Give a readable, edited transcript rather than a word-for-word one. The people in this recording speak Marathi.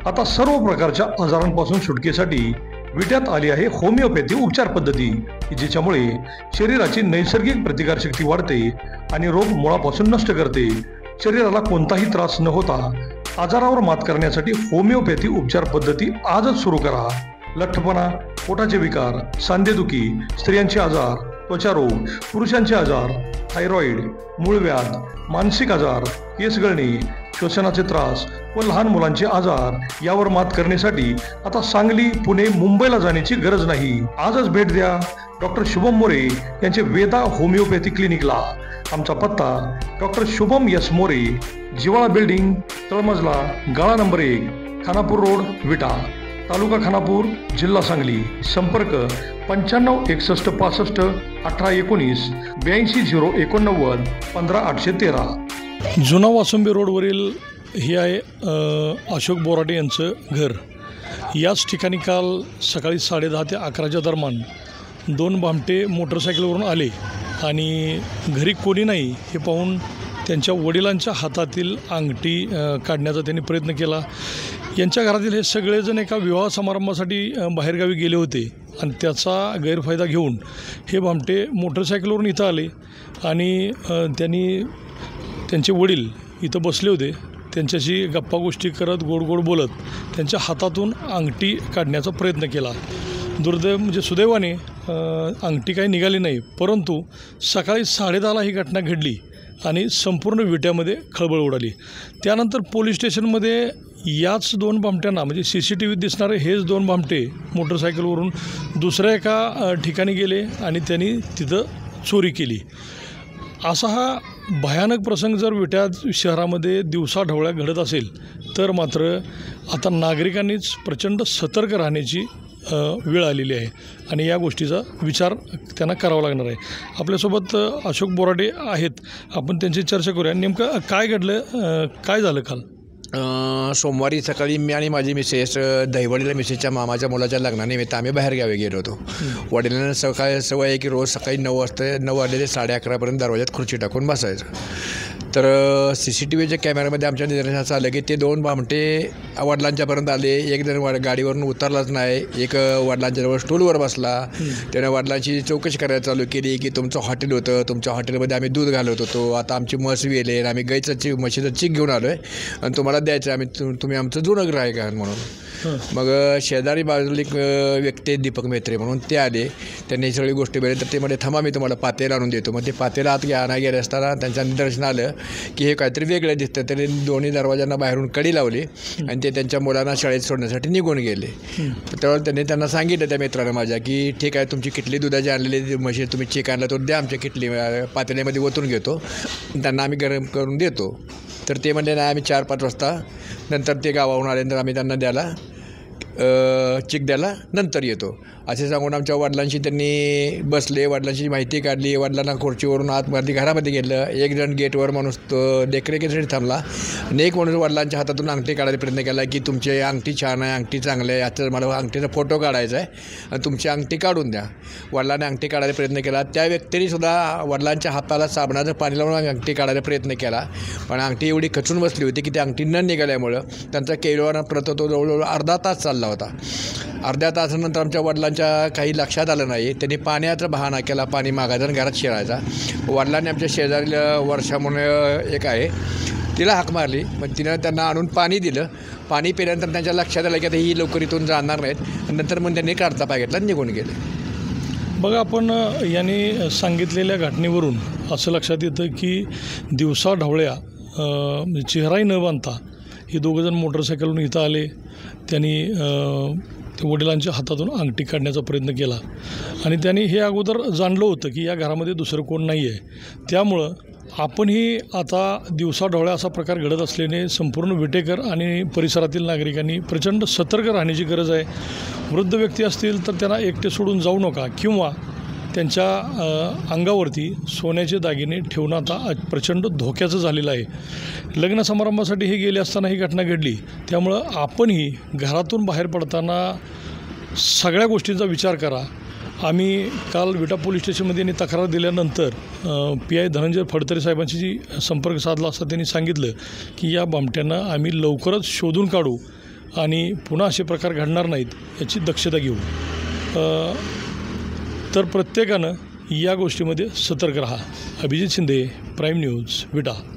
आता सर्व प्रकारच्या आजारांपासून सुटकेसाठी विट्यात आली आहे होमिओपॅथी उपचार पद्धती, जिच्यामुळे शरीराची नैसर्गिक प्रतिकारशक्ती वाढते आणि रोग मुळापासून नष्ट करते। शरीराला कोणताही त्रास न होता आजारावर मात करण्यासाठी होमिओपॅथी उपचार पद्धती आजच सुरू करा। लठ्ठपणा, पोटाचे विकार, सांधेदुखी, स्त्रियांचे आजार, त्वचारोग, पुरुषांचे आजार, थायरॉइड, मूळव्याध, मानसिक आजार, केस गळणे, श्वसनाचे त्रास व लहान मुलांचे आजार यावर मात करण्यासाठी आता सांगली, पुणे, मुंबईला जाण्याची गरज नाही। आजच भेट द्या डॉक्टर शुभम मोरे यांचे वेदा होमिओपॅथी क्लिनिकला। आमचा पत्ता डॉक्टर शुभम एस मोरे, जिवाळा बिल्डिंग, तळमजला, गाळा नंबर 1, खानापूर रोड, विटा, तालुका खानापूर, जिल्हा सांगली। संपर्क 95 61 65 18 19 82 089 15 813। जुना वासुंबी रोडवरील हे आहे अशोक बोराटे यांचं घर। याच ठिकाणी काल सकाळी 10:30 ते 11च्या दरम्यान 2 भामटे मोटरसायकलवरून आले आणि घरी कोणी नाही हे पाहून त्यांच्या वडिलांच्या हातातील अंगठी काढण्याचा त्यांनी प्रयत्न केला। यांच्या घरातील हे सगळेजण एका विवाह समारंभासाठी बाहेरगावी गेले होते आणि त्याचा गैरफायदा घेऊन हे भामटे मोटरसायकलवरून इथं आले आणि त्यांनी त्यांचे वडील इथं बसले होते, त्यांच्याशी गप्पा गोष्टी करत गोड गोड बोलत त्यांच्या हातातून अंगठी काढण्याचा प्रयत्न केला। दुर्दैव म्हणजे सुदैवाने अंगठी काही निघाली नाही, परंतु सकाळी 10:30ला ही घटना घडली आणि संपूर्ण विट्यामध्ये खळबळ उडाली। त्यानंतर पोलीस स्टेशनमध्ये याच 2 भामट्यांना म्हणजे CCTV दिसणारे हेच 2 भामटे मोटरसायकलवरून दुसऱ्या एका ठिकाणी गेले आणि त्यांनी तिथं चोरी केली। असा हा भयानक प्रसंग जर विट्या शहरामध्ये दिवसाढवळ्या घडत असेल तर मात्र आता नागरिकांनीच प्रचंड सतर्क राहण्याची वेळ आलेली आहे आणि या गोष्टीचा विचार त्यांना करावा लागणार आहे। आपल्यासोबत अशोक बोराटे आहेत, आपण त्यांची चर्चा करूया। नेमकं काय घडलं, काय झालं काल? सोमवारी सकाळी मी आणि माझी मिसेस दहिवडीला मिसेसच्या मामाच्या मुलाच्या लग्नानिमित्त आम्ही बाहेरगावी गेलो होतो। वडिलांना सकाळी सवय आहे की रोज सकाळी 9 वाजले ते 11:30पर्यंत दरवाजात खुर्ची टाकून बसायचं। तर CCTVच्या कॅमेऱ्यामध्ये आमच्या निदर्शनास आलं की ते 2 भामटे वडिलांच्यापर्यंत आले। एक जण गाडीवरून उतरलाच नाही, एक वडिलांच्याजवळ स्टूलवर बसला। त्यानं वडिलांची चौकशी करायला चालू केली की तुमचं हॉटेल होतं, तुमच्या हॉटेलमध्ये आम्ही दूध घालत होतो, आता आमची म्हस वेले आणि आम्ही गाईचं म्हशीचं चीक घेऊन आलो आहे आणि तुम्हाला द्यायचं, आम्ही तुम्ही आमचं जुनं ग्राहक आहात म्हणून। मग शेजारी बाजूला एक व्यक्ती दीपक मेत्रे म्हणून ते आले, त्यांनी सगळी गोष्टी बघितली तर ते म्हणजे थांबा मी तुम्हाला पातेला आणून देतो। मग ते पातेला आत आणायला गेले असताना त्यांच्या निदर्शन आलं की हे काहीतरी वेगळं दिसतं। त्यांनी दोन्ही दरवाजांना बाहेरून कडी लावली आणि ते त्यांच्या मुलांना शाळेत सोडण्यासाठी निघून गेले। तेव्हा त्यांना सांगितलं त्या मित्रानं माझ्या की ठीक आहे, तुमची किटली दुधाची आणलेली म्हशी तुम्ही चीक आणला तो द्या, आमच्या किटली पातेल्यामध्ये ओतून घेतो, त्यांना आम्ही गरम करून देतो। तर ते म्हणजे नाही, आम्ही 4-5 वाजता नंतर ते गावाहून आल्यानंतर आम्ही त्यांना द्यायला चीक द्यायला नंतर येतो असे सांगून आमच्या वडिलांशी त्यांनी बसले, वडिलांची माहिती काढली, वडिलांना खुर्चीवरून आतमध्ये घरामध्ये गेलं। एक जण गेटवर माणूस तो देखरेखीसाठी थांबला आणि एक माणूस वडिलांच्या हातातून अंगठी काढायचा प्रयत्न केला की तुमची अंगठी छान आहे, अंगठी चांगलं आहे, आता मला अंगठीचा फोटो काढायचा आहे आणि तुमची अंगठी काढून द्या। वडिलांनी अंगठी काढायचा प्रयत्न केला, त्या व्यक्तीनेसुद्धा वडिलांच्या हाताला साबणाचं पाणी लावून अंगठी काढायचा प्रयत्न केला, पण अंगठी एवढी खचून बसली होती की ती अंगठी न निघाल्यामुळं त्यांचा केळवाना प्रत तो जवळजवळ अर्धा तास चालला होता। अर्ध्या तासानंतर आमच्या वडिलांच्या काही लक्षात आलं नाही, त्यांनी पाण्याचा बहाणा केला, पाणी मागायचा आणि घरात शिरायचा। वडिलांनी आमच्या शेजारीला वर्षा म्हणून एक आहे तिला हाक मारली, मग तिनं त्यांना आणून पाणी दिलं। पाणी पिल्यानंतर त्यांच्या लक्षात आलं की आता ही लवकर इथून जाणार नाहीत, नंतर मग त्यांनी काढता पाय घेतला निघून गेले। बघा, आपण यांनी सांगितलेल्या घटनेवरून असं लक्षात येतं की दिवसाढवळ्या चेहराही न बांधता हे दोघंजण मोटरसायकलवरून इथं आले। त्यांनी ते वडिलांच्या हातातून अंगठी काढण्याचा प्रयत्न केला आणि त्यांनी हे अगोदर जाणलं होतं की या घरामध्ये दुसरं कोण नाही आहे, त्यामुळं आपणही आता दिवसाढवळ्या असा प्रकार घडत असल्याने संपूर्ण विटेकर आणि परिसरातील नागरिकांनी प्रचंड सतर्क राहण्याची गरज आहे। वृद्ध व्यक्ती असतील तर त्यांना एकटे सोडून जाऊ नका किंवा त्यांच्या अंगावरती सोन्याचे दागिने ठेवणं आता प्रचंड धोक्याचं झालेलं आहे। लग्न समारंभासाठी हे गेले असताना ही घटना घडली, त्यामुळं आपणही घरातून बाहेर पडताना सगळ्या गोष्टींचा विचार करा। आम्ही काल विटा पोलीस स्टेशनमध्ये यांनी तक्रार दिल्यानंतर PI धनंजय फडतरे साहेबांशी जी संपर्क साधला असता त्यांनी सांगितलं की या भामट्यांना आम्ही लवकरच शोधून काढू आणि पुन्हा असे प्रकार घडणार नाहीत याची दक्षता घेऊ. तर प्रत्येकानं या गोष्टीमध्ये सतर्क राहा. अभिजित शिंदे, प्राईम न्यूज, विटा.